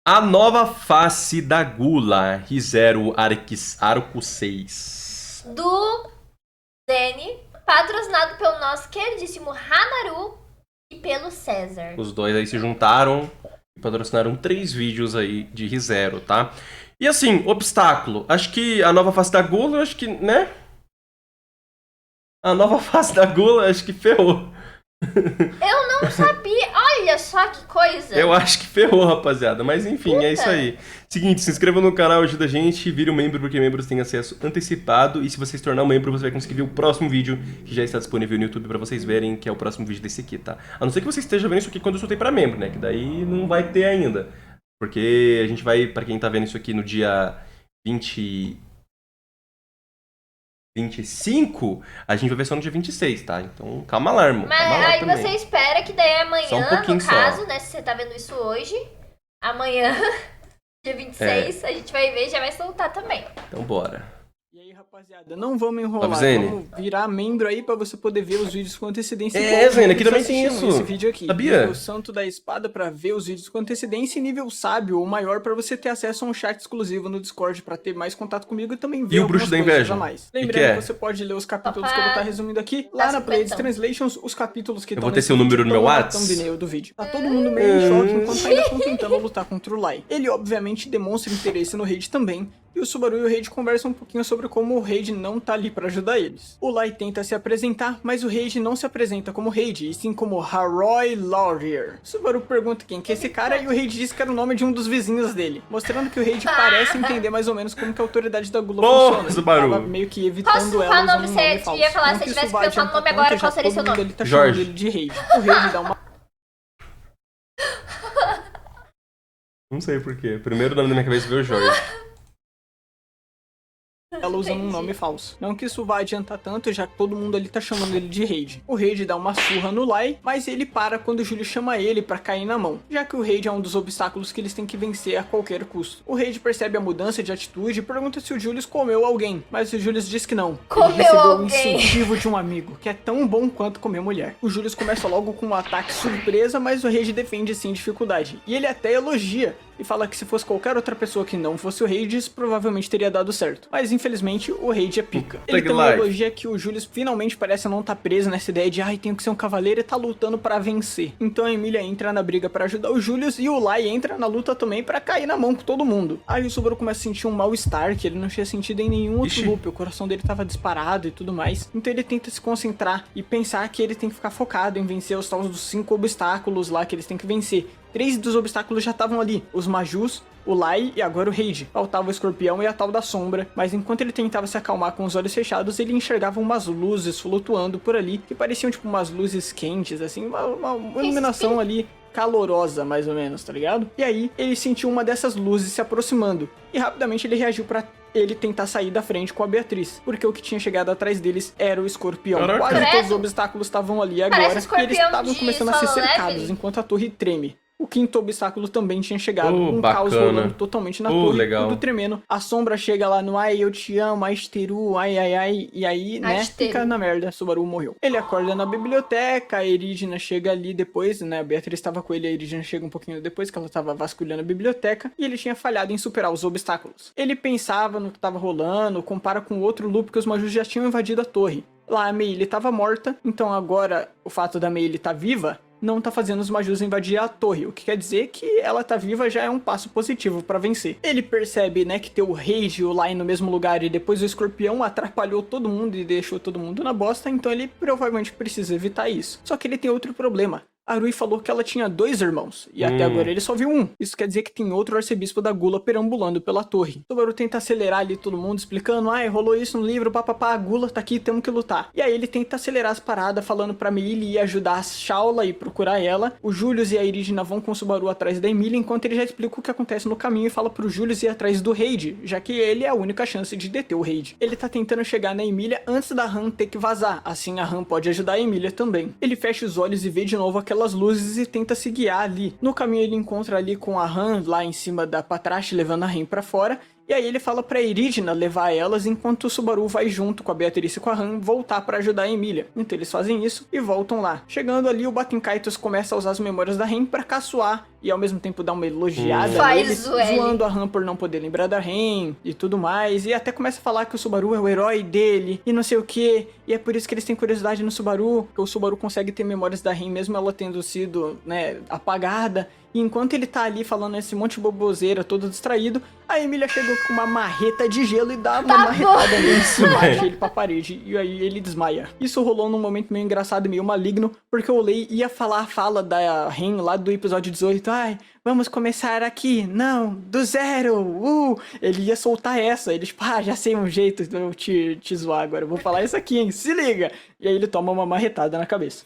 A nova face da Gula, ReZero Arco 6. Do Zene, patrocinado pelo nosso queridíssimo Hanaru e pelo César. Os dois aí se juntaram e patrocinaram 3 vídeos aí de ReZero, tá? E assim, obstáculo. Acho que a nova face da Gula, acho que, né? A nova face da Gula, acho que ferrou. Eu não sabia. Olha só que coisa. Eu acho que ferrou, rapaziada. Mas enfim, é isso aí. Seguinte, se inscreva no canal, ajuda a gente, vire um membro, porque membros têm acesso antecipado. E se você se tornar um membro, você vai conseguir ver o próximo vídeo, que já está disponível no YouTube pra vocês verem, que é o próximo vídeo desse aqui, tá? A não ser que você esteja vendo isso aqui quando eu soltei pra membro, né? Que daí não vai ter ainda. Porque a gente vai, pra quem tá vendo isso aqui no dia 25, a gente vai ver só no dia 26, tá? Então, calma lá, irmão. Mas calma lá aí também. você espera que daí amanhã, Só um pouquinho no caso, só. né? Se você tá vendo isso hoje, amanhã, dia 26, a gente vai ver e já vai soltar também. Então, bora. E aí, rapaziada, não vamos enrolar, Salve, Zene. vamos virar membro aí pra você poder ver os vídeos com antecedência. É, igual Zene, aqui vocês também tem assistiram isso. Esse vídeo aqui. Sabia? Nível Santo da Espada pra ver os vídeos com antecedência e nível Sábio ou maior pra você ter acesso a um chat exclusivo no Discord pra ter mais contato comigo e também ver E o Bruxo da algumas coisas Inveja? a mais. Que Lembrando é? que você pode ler os capítulos Opa. que eu vou estar resumindo aqui lá na Play cinquentão. Translations, os capítulos que Eu estão vou ter nesse seu número vídeo no meu estão na Whats? thumbnail do vídeo. Tá todo mundo meio em choque enquanto ainda estão tentando lutar contra o Lai. Ele obviamente demonstra interesse no Raid também, e o Subaru e o Raid conversam um pouquinho sobre como o Raid não tá ali pra ajudar eles. O Lai tenta se apresentar, mas o Raid não se apresenta como Raid, e sim como Haroy Laurier. Subaru pergunta quem que é esse cara e o Raid diz que era o nome de um dos vizinhos dele, mostrando que o Raid parece entender mais ou menos como que a autoridade da Gula Porra, funciona. Ele Subaru. tava meio que evitando Posso ela falar usando nome um você nome falso. devia falar, Não se que eu tivesse isso vai pensado no nome adiantar agora, tanto, qual já seria todo seu mundo nome? ali tá Jorge. chamando ele de Raid. O Raid dá uma Não sei porquê. Primeiro nome na minha cabeça veio o Jorge. ela usando um nome falso. Não que isso vai adiantar tanto, já que todo mundo ali tá chamando ele de Raid. O Raid dá uma surra no Lai, mas ele para quando o Júlio chama ele pra cair na mão, já que o Raid é um dos obstáculos que eles têm que vencer a qualquer custo. O Raid percebe a mudança de atitude e pergunta se o Julius comeu alguém, mas o Julius diz que não. Comeu ele recebeu o alguém. incentivo de um amigo, que é tão bom quanto comer mulher. O Julius começa logo com um ataque surpresa, mas o Raid defende sem dificuldade. E ele até elogia, e fala que se fosse qualquer outra pessoa que não fosse o Raid, isso provavelmente teria dado certo. Mas infelizmente o Raid é pica. Ele Tag também life. elogia que o Julius finalmente parece não estar preso nessa ideia de ai, tenho que ser um cavaleiro e tá lutando pra vencer. Então a Emília entra na briga pra ajudar o Julius e o Lai entra na luta também pra cair na mão com todo mundo. Aí o Subaru começa a sentir um mal-estar que ele não tinha sentido em nenhum outro Ixi. loop, o coração dele tava disparado e tudo mais. Então ele tenta se concentrar e pensar que ele tem que ficar focado em vencer os tais dos 5 obstáculos lá que eles têm que vencer. 3 dos obstáculos já estavam ali, os Majus, o Lai e agora o Raid. Faltava o Escorpião e a tal da Sombra, mas enquanto ele tentava se acalmar com os olhos fechados, ele enxergava umas luzes flutuando por ali, que pareciam tipo umas luzes quentes, assim, uma iluminação ali calorosa, mais ou menos, tá ligado? E aí, ele sentiu uma dessas luzes se aproximando, e rapidamente ele reagiu pra ele tentar sair da frente com a Beatriz, porque o que tinha chegado atrás deles era o Escorpião. Caraca. Quase todos os Credo. obstáculos estavam ali Parece agora, o e eles Escorpião estavam de começando a ser Solo cercados, Leveling. enquanto a torre treme. O quinto obstáculo também tinha chegado, Oh, um caos bacana. rolando totalmente na Oh, torre, legal. tudo tremendo. A Sombra chega lá no ai, eu te amo, Aisteru, ai, ai, ai, e aí, né, Aisteru. fica na merda, Subaru morreu. Ele acorda na biblioteca, a Erígina chega ali depois, né, a Beatriz estava com ele, a Erígina chega um pouquinho depois, que ela estava vasculhando a biblioteca, e ele tinha falhado em superar os obstáculos. Ele pensava no que estava rolando, compara com outro loop que os Majus já tinham invadido a torre. Lá a Meili estava morta, então agora o fato da Meili estar viva não tá fazendo os Majus invadir a torre, o que quer dizer que ela tá viva já é um passo positivo pra vencer. Ele percebe, né, que ter o Raid e o Lai no mesmo lugar e depois o Escorpião atrapalhou todo mundo e deixou todo mundo na bosta, então ele provavelmente precisa evitar isso. Só que ele tem outro problema. A Rui falou que ela tinha 2 irmãos, e até agora ele só viu um. Isso quer dizer que tem outro arcebispo da Gula perambulando pela torre. Subaru tenta acelerar ali todo mundo, explicando, ai, rolou isso no livro, papapá, a Gula tá aqui, temos que lutar. E aí ele tenta acelerar as paradas, falando pra Meili ir ajudar a Shaula e procurar ela. O Julius e a Erígina vão com o Subaru atrás da Emília, enquanto ele já explica o que acontece no caminho e fala pro Julius ir atrás do Raid, já que ele é a única chance de deter o Raid. Ele tá tentando chegar na Emília antes da Han ter que vazar, assim a Han pode ajudar a Emília também. Ele fecha os olhos e vê de novo aquelas luzes e tenta se guiar ali. No caminho ele encontra ali com a Han lá em cima da Patrache, levando a Ren pra fora. E aí ele fala pra Erígina levar elas, enquanto o Subaru vai junto com a Beatriz e com a Han voltar pra ajudar a Emília. Então eles fazem isso e voltam lá. Chegando ali, o Batinkaitos começa a usar as memórias da Ren pra caçoar e ao mesmo tempo dá uma elogiada Faz nele, o L. zoando a Han por não poder lembrar da Ren e tudo mais. E até começa a falar que o Subaru é o herói dele e não sei o que. E é por isso que eles têm curiosidade no Subaru, que o Subaru consegue ter memórias da Ren mesmo ela tendo sido, né, apagada. E enquanto ele tá ali falando esse monte de boboseira, todo distraído, a Emília chegou com uma marreta de gelo e dá uma marretada nele, bate ele pra parede, e aí ele desmaia. Isso rolou num momento meio engraçado e meio maligno, porque o Lei ia falar a fala da Ren lá do episódio 18, ai, vamos começar aqui, não, do zero, Ele ia soltar essa, ele tipo, já sei um jeito de eu te zoar agora, eu vou falar isso aqui, hein, se liga. E aí ele toma uma marretada na cabeça.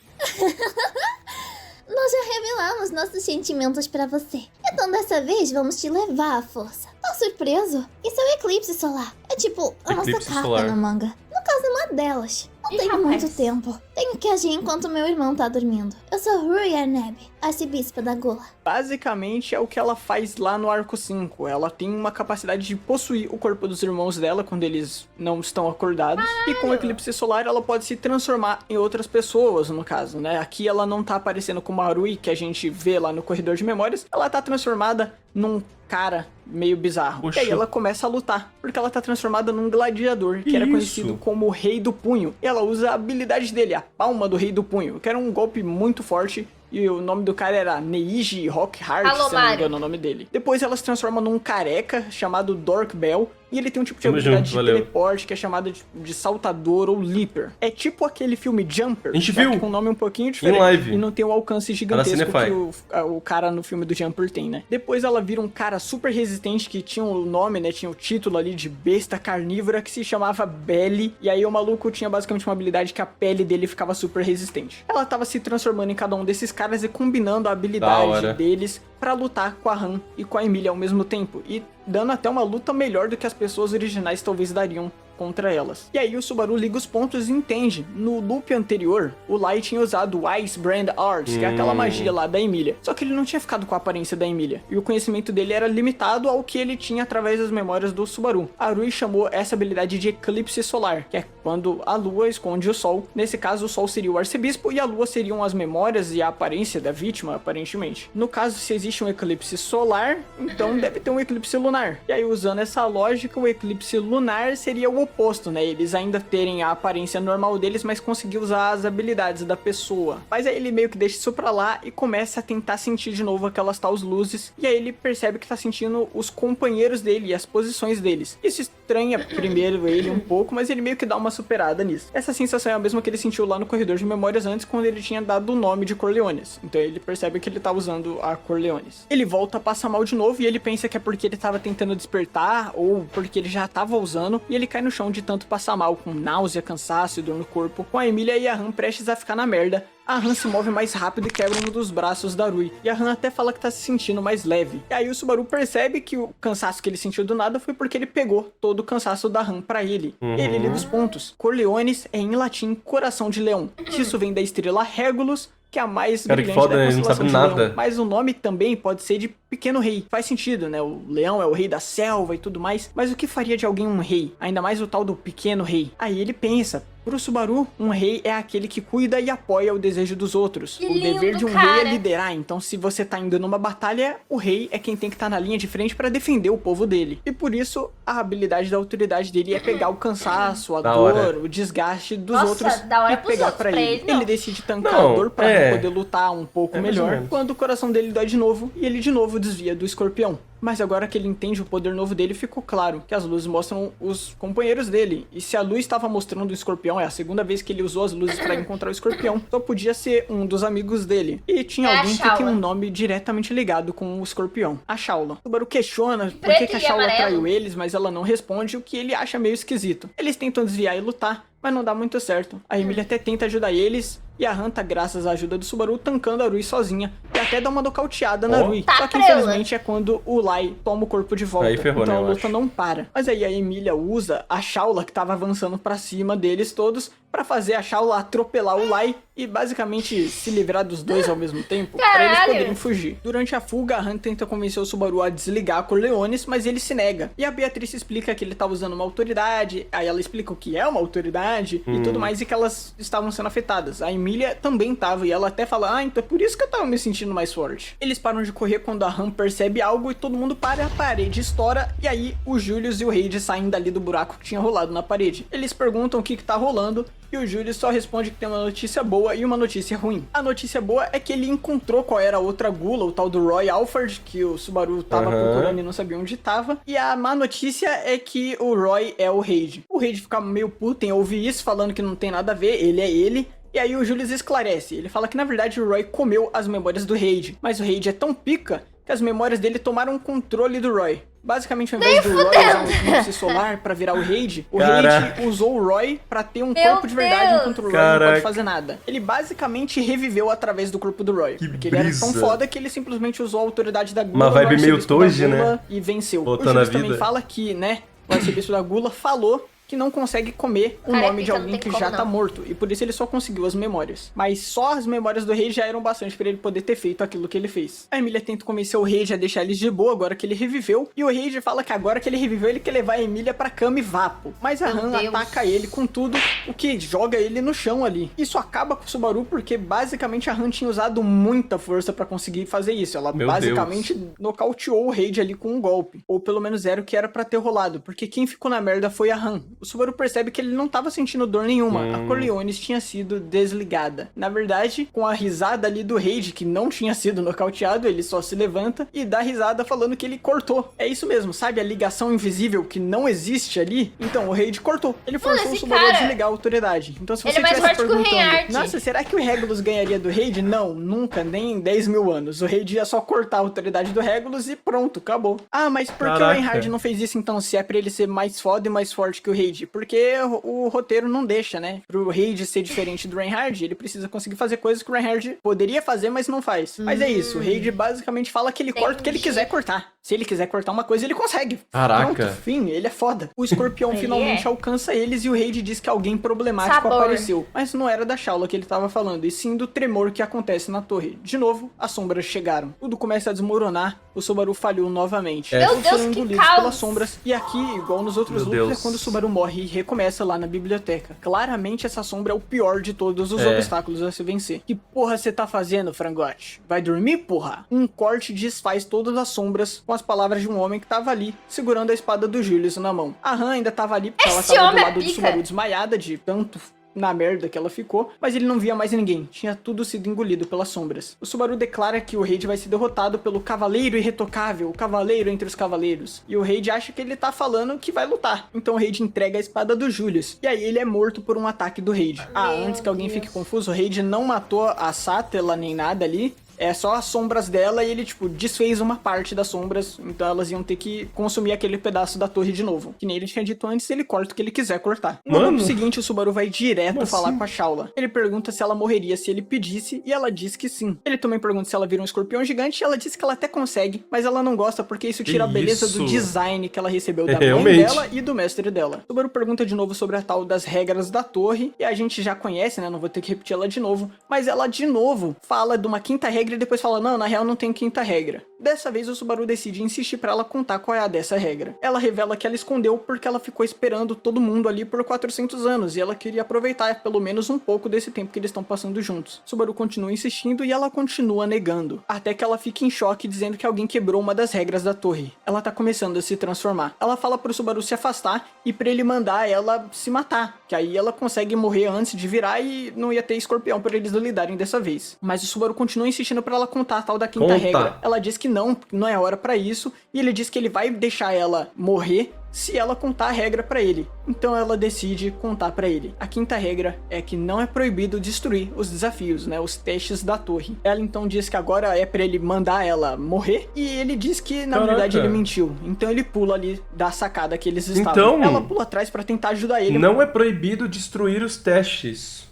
Nós já revelamos nossos sentimentos pra você. Então dessa vez vamos te levar à força. Tá surpreso? Isso é o eclipse solar. É tipo a nossa Eclipse carta solar. no manga. No caso, uma delas. Não Ih, tenho rapaz. muito tempo. Tenho que agir enquanto meu irmão tá dormindo. Eu sou Rui Arneb, arcebispa da Gola. Basicamente é o que ela faz lá no arco 5. Ela tem uma capacidade de possuir o corpo dos irmãos dela quando eles não estão acordados. E com o eclipse solar ela pode se transformar em outras pessoas, no caso, né? Aqui ela não tá aparecendo como a Rui, que a gente vê lá no corredor de memórias. Ela tá transformada num cara meio bizarro. Poxa. E aí ela começa a lutar, porque ela tá transformada num gladiador, que era Isso. conhecido como o Rei do Punho. E ela usa a habilidade dele, a palma do Rei do Punho, que era um golpe muito forte. E o nome do cara era Neiji Rockhart, Alô, se eu não me Mário. engano o nome dele. Depois ela se transforma num careca chamado Dork Bell. E ele tem um tipo de Tamo habilidade junto, de valeu. teleporte que é chamada de saltador ou leaper. É tipo aquele filme Jumper, A gente só que viu com um nome um pouquinho diferente. live. E não tem o alcance gigantesco Cinefy. que o cara no filme do Jumper tem, né? Depois ela vira um cara super resistente que tinha o nome, né? Tinha o título ali de besta carnívora que se chamava Belly. E aí o maluco tinha basicamente uma habilidade que a pele dele ficava super resistente. Ela tava se transformando em cada um desses caras e combinando a Da habilidade hora. deles pra lutar com a Han e com a Emília ao mesmo tempo. E dando até uma luta melhor do que as pessoas originais talvez dariam contra elas. E aí o Subaru liga os pontos e entende. No loop anterior, o Light tinha usado o Ice Brand Arts, que é aquela magia lá da Emília. Só que ele não tinha ficado com a aparência da Emília. E o conhecimento dele era limitado ao que ele tinha através das memórias do Subaru. A Rui chamou essa habilidade de eclipse solar, que é quando a lua esconde o sol. Nesse caso, o sol seria o arcebispo e a lua seriam as memórias e a aparência da vítima, aparentemente. No caso, se existe um eclipse solar, então deve ter um eclipse lunar. E aí, usando essa lógica, o eclipse lunar seria o oposto, né? Eles ainda terem a aparência normal deles, mas conseguir usar as habilidades da pessoa. Mas aí ele meio que deixa isso pra lá e começa a tentar sentir de novo aquelas tais luzes. E aí ele percebe que tá sentindo os companheiros dele e as posições deles. Isso estranha primeiro ele um pouco, mas ele meio que dá uma superada nisso. Essa sensação é a mesma que ele sentiu lá no corredor de memórias antes, quando ele tinha dado o nome de Corleones. Então ele percebe que ele tá usando a Corleones. Ele volta a passar mal de novo e ele pensa que é porque ele tava tentando despertar ou porque ele já tava usando, e ele cai no chão de tanto passar mal, com náusea, cansaço e dor no corpo, com a Emília e a Han prestes a ficar na merda. A Han se move mais rápido e quebra um dos braços da Rui. E a Han até fala que tá se sentindo mais leve. E aí o Subaru percebe que o cansaço que ele sentiu do nada foi porque ele pegou todo o cansaço da Han pra ele. Ele liga os pontos. Corleones é em latim coração de leão. Isso vem da estrela Regulus, que é a mais Cara, que brilhante foda, da né? Ele não constelação sabe de nada. Leão. Mas o nome também pode ser de pequeno rei. Faz sentido, né? O leão é o rei da selva e tudo mais. Mas o que faria de alguém um rei? Ainda mais o tal do pequeno rei. Aí ele pensa... Pro Subaru, um rei é aquele que cuida e apoia o desejo dos outros. Que O dever lindo, de um cara. rei é liderar, então se você tá indo numa batalha, o rei é quem tem que estar na linha de frente pra defender o povo dele. E por isso, a habilidade da autoridade dele é pegar o cansaço, a Da dor, hora. o desgaste dos Nossa, outros da hora e pros pegar outros, pra pra ele. ele não. Ele decide tancar Não, a dor pra é. poder lutar um pouco É mais ou melhor, menos. quando o coração dele dói de novo e ele de novo desvia do escorpião. Mas agora que ele entende o poder novo dele, ficou claro que as luzes mostram os companheiros dele. E se a luz estava mostrando o escorpião, é a segunda vez que ele usou as luzes para encontrar o escorpião, só podia ser um dos amigos dele. E tinha É a alguém que Shaula. tem um nome diretamente ligado com o escorpião, a Shaula. O Subaru questiona por Preto que a e Shaula amarelo. traiu eles, mas ela não responde, o que ele acha meio esquisito. Eles tentam desviar e lutar, mas não dá muito certo. A Emília até tenta ajudar eles, e a Han tá, graças à ajuda do Subaru, tancando a Rui sozinha, e até dá uma nocauteada na Ó. Rui. Tá Só que prela. infelizmente é quando o Lai toma o corpo de volta, Aí ferrou, então né, a eu luta acho. não para. Mas aí a Emília usa a Shaula, que tava avançando pra cima deles todos, pra fazer a Shaula atropelar o Lai e basicamente se livrar dos dois ao mesmo tempo, pra eles poderem fugir. Durante a fuga, a Han tenta convencer o Subaru a desligar a Corleones, mas ele se nega. E a Beatriz explica que ele tá usando uma autoridade, aí ela explica o que é uma autoridade e tudo mais, e que elas estavam sendo afetadas. A Emília também tava, e ela até fala, então é por isso que eu tava me sentindo mais forte. Eles param de correr quando a Han percebe algo e todo mundo para, a parede estoura, e aí o Julius e o Reid saem dali do buraco que tinha rolado na parede. Eles perguntam o que tá rolando, e o Julius só responde que tem uma notícia boa e uma notícia ruim. A notícia boa é que ele encontrou qual era a outra gula, o tal do Roy Alford, que o Subaru tava procurando e não sabia onde tava. E a má notícia é que o Roy é o Reid. O Reid fica meio puto em ouvir isso, falando que não tem nada a ver, ele é ele. E aí o Julius esclarece, ele fala que na verdade o Roy comeu as memórias do Reid, mas o Reid é tão pica que as memórias dele tomaram controle do Roy. Basicamente, ao invés do Roy usar um eclipse solar pra virar o Reid, o Reid usou o Roy pra ter um corpo de verdade, enquanto o Roy não pode fazer nada. Ele basicamente reviveu através do corpo do Roy. Porque ele era tão foda que ele simplesmente usou a autoridade da Gula, uma vibe meio Toji, né? E venceu. Voltando o Julius também fala que, né, o arcebispo da Gula falou que não consegue comer o nome de alguém que já tá morto, e por isso ele só conseguiu as memórias. Mas só as memórias do rei já eram bastante pra ele poder ter feito aquilo que ele fez. A Emília tenta convencer o rei a deixar eles de boa agora que ele reviveu, e o rei fala que agora que ele reviveu, ele quer levar a Emília pra cama e vapo. Mas a Han ataca ele com tudo, o que joga ele no chão ali. Isso acaba com o Subaru porque basicamente a Han tinha usado muita força pra conseguir fazer isso. Ela basicamente nocauteou o rei ali com um golpe. Ou pelo menos era o que era pra ter rolado, porque quem ficou na merda foi a Han. O Subaru percebe que ele não tava sentindo dor nenhuma. A Corleones tinha sido desligada. Na verdade, com a risada ali do Reid, que não tinha sido nocauteado, ele só se levanta e dá risada falando que ele cortou. É isso mesmo, sabe? A ligação invisível que não existe ali. Então, o Reid cortou. Ele forçou o Subaru a desligar a autoridade. Então, se você estivesse perguntando, nossa, será que o Regulus ganharia do Reid? Não, nunca, nem em 10 mil anos. O Reid ia só cortar a autoridade do Regulus e pronto, acabou. Ah, mas por que o Reinhard não fez isso então, se é pra ele ser mais foda e mais forte que o Reid? Porque o roteiro não deixa, né? Pro Reid ser diferente do Reinhard, ele precisa conseguir fazer coisas que o Reinhard poderia fazer, mas não faz. Mas é isso, o Reid basicamente fala que ele corta o que ele quiser cortar. Se ele quiser cortar uma coisa, ele consegue. Caraca. Pronto, fim, ele é foda. O escorpião finalmente alcança eles e o Reid diz que alguém problemático apareceu. Mas não era da Shaula que ele tava falando, e sim do tremor que acontece na torre. De novo, as sombras chegaram. Tudo começa a desmoronar, o Subaru falhou novamente. Meu Deus, foram engolidos pelas sombras. E aqui, igual nos outros loops, é quando o Subaru morre e recomeça lá na biblioteca. Claramente essa sombra é o pior de todos os obstáculos a se vencer. Que porra você tá fazendo, frangote? Vai dormir, porra? Um corte desfaz todas as sombras com as palavras de um homem que tava ali, segurando a espada do Julius na mão. A Han ainda tava ali porque ela tava do lado do Subaru desmaiada de tanto na merda que ela ficou, mas ele não via mais ninguém, tinha tudo sido engolido pelas sombras. O Subaru declara que o Reid vai ser derrotado pelo Cavaleiro Irretocável, o Cavaleiro entre os Cavaleiros, e o Reid acha que ele tá falando que vai lutar, então o Reid entrega a espada do Julius, e aí ele é morto por um ataque do Reid. Antes que alguém fique confuso, o Reid não matou a Sátela nem nada ali, é só as sombras dela e ele, tipo, desfez uma parte das sombras, então elas iam ter que consumir aquele pedaço da torre de novo. Que nem ele tinha dito antes, ele corta o que ele quiser cortar. No ano seguinte, o Subaru vai direto falar com a Shaula. Ele pergunta se ela morreria se ele pedisse, e ela diz que sim. Ele também pergunta se ela vira um escorpião gigante, e ela diz que ela até consegue, mas ela não gosta porque isso tira a beleza do design que ela recebeu da mãe dela e do mestre dela. O Subaru pergunta de novo sobre a tal das regras da torre, e a gente já conhece, né, não vou ter que repetir ela de novo, mas ela de novo fala de uma quinta regra e depois fala, não, na real não tem quinta regra. Dessa vez o Subaru decide insistir pra ela contar qual é a dessa regra. Ela revela que ela escondeu porque ela ficou esperando todo mundo ali por 400 anos e ela queria aproveitar pelo menos um pouco desse tempo que eles estão passando juntos. Subaru continua insistindo e ela continua negando, até que ela fica em choque dizendo que alguém quebrou uma das regras da torre. Ela tá começando a se transformar. Ela fala pro Subaru se afastar e pra ele mandar ela se matar, que aí ela consegue morrer antes de virar e não ia ter escorpião pra eles lidarem dessa vez. Mas o Subaru continua insistindo pra ela contar a tal da quinta regra. Ela diz que não é hora pra isso, e ele diz que ele vai deixar ela morrer se ela contar a regra pra ele. Então ela decide contar pra ele. A quinta regra é que não é proibido destruir os desafios, né, os testes da torre. Ela então diz que agora é pra ele mandar ela morrer, e ele diz que na verdade ele mentiu. Então ele pula ali da sacada que eles estavam. Então, ela pula atrás pra tentar ajudar ele. Não é proibido destruir os testes.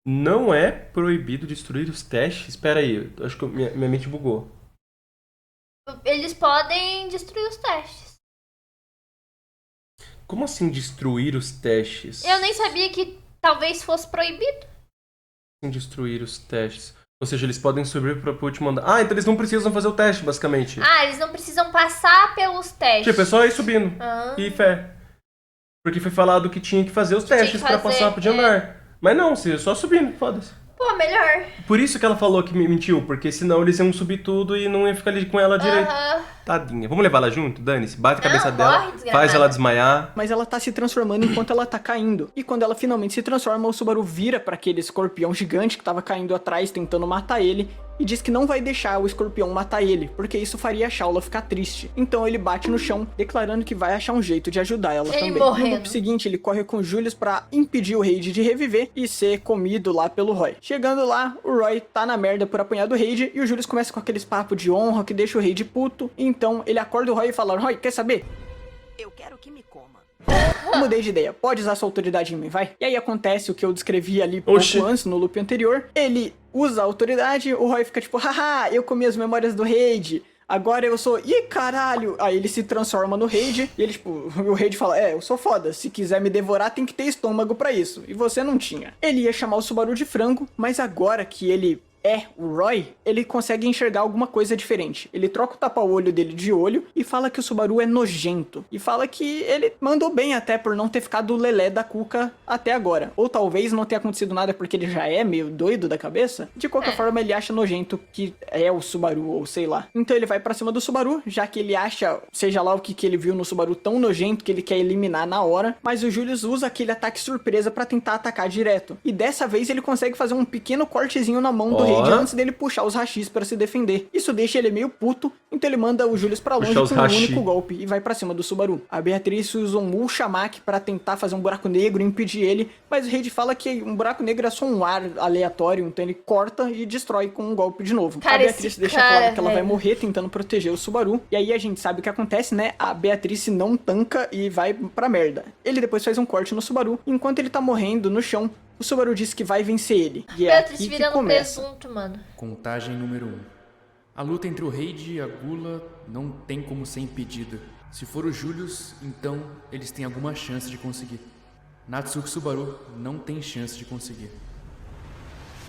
Não é proibido destruir os testes? Espera aí, acho que minha mente bugou. Eles podem destruir os testes. Como assim destruir os testes? Eu nem sabia que talvez fosse proibido. Assim destruir os testes. Ou seja, eles podem subir para o último andar. Ah, então eles não precisam fazer o teste, basicamente. Ah, eles não precisam passar pelos testes. Tipo, é só ir subindo. Ah. E fé. Porque foi falado que tinha que fazer os Tinha que testes pra fazer, passar de andar. Mas não, você só subindo, foda-se. Pô, melhor. Por isso que ela falou que me mentiu, porque senão eles iam subir tudo e não ia ficar ali com ela direito. Aham. Tadinha. Vamos levar ela junto? Dane-se, bate a Não, cabeça dela, morre, desgramada. faz ela desmaiar. Mas ela tá se transformando enquanto ela tá caindo. E quando ela finalmente se transforma, o Subaru vira pra aquele escorpião gigante que tava caindo atrás, tentando matar ele. E diz que não vai deixar o escorpião matar ele, porque isso faria a Shaula ficar triste. Então ele bate no chão, declarando que vai achar um jeito de ajudar ela Ele também. morrendo. No loop seguinte, ele corre com o Julius pra impedir o Raid de reviver e ser comido lá pelo Roy. Chegando lá, o Roy tá na merda por apanhar do Raid, e o Julius começa com aqueles papos de honra que deixa o Raid puto. Então ele acorda o Roy e fala: Roy, quer saber? Eu quero que me coma. Mudei de ideia, pode usar sua autoridade em mim, vai? E aí acontece o que eu descrevi ali pouco Oxi. antes, no loop anterior. Ele usa a autoridade, o Roy fica tipo, haha, eu comi as memórias do Raid, agora eu sou, ih, caralho. Aí ele se transforma no Raid, e ele tipo, o Raid fala, eu sou foda, se quiser me devorar tem que ter estômago pra isso, e você não tinha. Ele ia chamar o Subaru de frango, mas agora que ele é o Roy, ele consegue enxergar alguma coisa diferente. Ele troca o tapa-olho dele de olho e fala que o Subaru é nojento. E fala que ele mandou bem até por não ter ficado o lelé da Cuca até agora. Ou talvez não tenha acontecido nada porque ele já é meio doido da cabeça. De qualquer forma, ele acha nojento que é o Subaru, ou sei lá. Então ele vai pra cima do Subaru, já que ele acha, seja lá o que ele viu no Subaru tão nojento que ele quer eliminar na hora. Mas o Julius usa aquele ataque surpresa pra tentar atacar direto. E dessa vez ele consegue fazer um pequeno cortezinho na mão do Raid antes dele puxar os hashis pra se defender. Isso deixa ele meio puto, então ele manda o Julius pra longe com um único golpe e vai pra cima do Subaru. A Beatriz usa um Ultramark pra tentar fazer um buraco negro e impedir ele, mas o Raid fala que um buraco negro é só um ar aleatório, então ele corta e destrói com um golpe de novo. Cara, a Beatriz esse deixa cara, claro que ela vai velho. morrer tentando proteger o Subaru, e aí a gente sabe o que acontece, né? A Beatriz não tanca e vai pra merda. Ele depois faz um corte no Subaru, enquanto ele tá morrendo no chão, o Subaru diz que vai vencer ele. E é Beatriz aqui que virando começa. presunto, mano. Contagem número 1. A luta entre o Raid e a Gula não tem como ser impedida. Se for o Julius, então eles têm alguma chance de conseguir. Natsuki Subaru não tem chance de conseguir.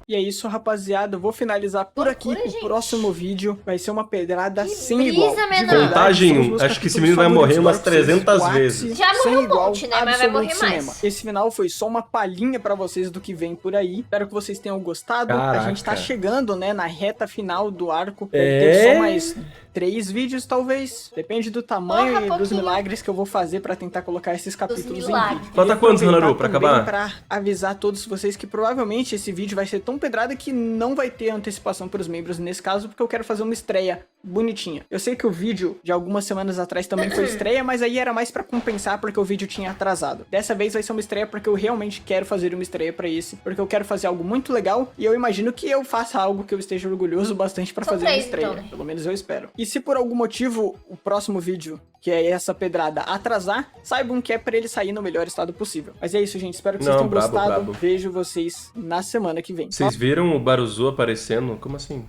E é isso, rapaziada. Eu vou finalizar por aqui. Loucura, O gente. próximo vídeo vai ser uma pedrada Que sem brisa, igual. De menor. verdade, Contagem, são os meus acho que esse capítulos menino vai morrer favoritos umas pra vocês. 300 O ápice vezes. Já sem morreu um igual, monte, né? Mas vai absoluto morrer mais. cinema. Esse final foi só uma palhinha pra vocês do que vem por aí. Espero que vocês tenham gostado. Caraca. A gente tá chegando, né, na reta final do arco. É? Deve ter só mais 3 vídeos, talvez. Depende do tamanho Porra, e dos pouquinho. milagres que eu vou fazer pra tentar colocar esses capítulos em milagres. vídeo. Falta Queria quantos, aproveitar Hanaru, pra também acabar? pra avisar todos vocês que provavelmente esse vídeo vai ser tão pedrada que não vai ter antecipação pros membros nesse caso, porque eu quero fazer uma estreia bonitinha. Eu sei que o vídeo de algumas semanas atrás também foi estreia, mas aí era mais pra compensar porque o vídeo tinha atrasado. Dessa vez vai ser uma estreia porque eu realmente quero fazer uma estreia pra esse, porque eu quero fazer algo muito legal e eu imagino que eu faça algo que eu esteja orgulhoso bastante pra São fazer uma 3, estreia. então, né? Pelo menos eu espero. E se por algum motivo o próximo vídeo, que é essa pedrada, atrasar, saibam que é pra ele sair no melhor estado possível. Mas é isso, gente. Espero que vocês Não, tenham brabo, gostado. brabo. Vejo vocês na semana que vem. Vocês viram o Baruzu aparecendo? Como assim?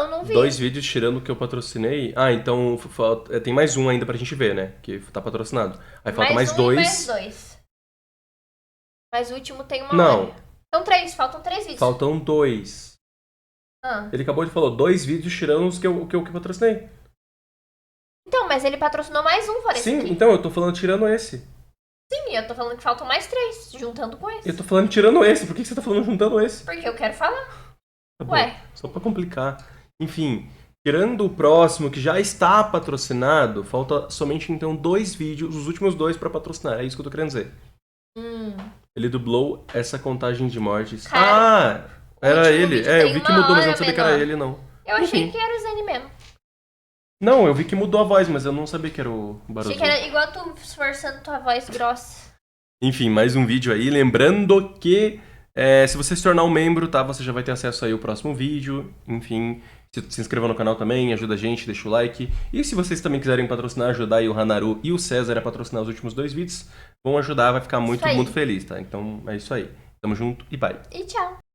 Não vi. 2 vídeos tirando o que eu patrocinei. Ah, então tem mais um ainda pra gente ver, né? Que tá patrocinado. Aí falta mais um e 2. mais 2. Mas o último tem uma Não. hora. Então 3, faltam 3 vídeos. Faltam 2. Ah. Ele acabou de falar 2 vídeos tirando os que eu patrocinei. Então, mas ele patrocinou mais um fora esse Sim, aqui. então eu tô falando tirando esse. Sim, eu tô falando que faltam mais 3, juntando com esse. Eu tô falando tirando esse. Por que você tá falando juntando esse? Porque eu quero falar. Tá bom, Ué. só pra complicar. Enfim, tirando o próximo que já está patrocinado, falta somente então 2 vídeos, os últimos 2 pra patrocinar. É isso que eu tô querendo dizer. Ele dublou essa contagem de mortes. Cara, Era último ele. vídeo É, eu tem vi que uma mudou, mas eu hora não sabia que era menor. ele, não. Eu achei Enfim. que era o Zane mesmo. Não, eu vi que mudou a voz, mas eu não sabia que era o Baruzu. Achei que era igual tu esforçando tua voz grossa. Enfim, mais um vídeo aí. Lembrando que se você se tornar um membro, tá? Você já vai ter acesso aí ao próximo vídeo. Enfim, se inscreva no canal também, ajuda a gente, deixa o like. E se vocês também quiserem patrocinar, ajudar aí o Hanaru e o César a patrocinar os últimos 2 vídeos, vão ajudar, vai ficar muito, Isso aí. muito feliz, tá? Então é isso aí. Tamo junto e bye. E tchau.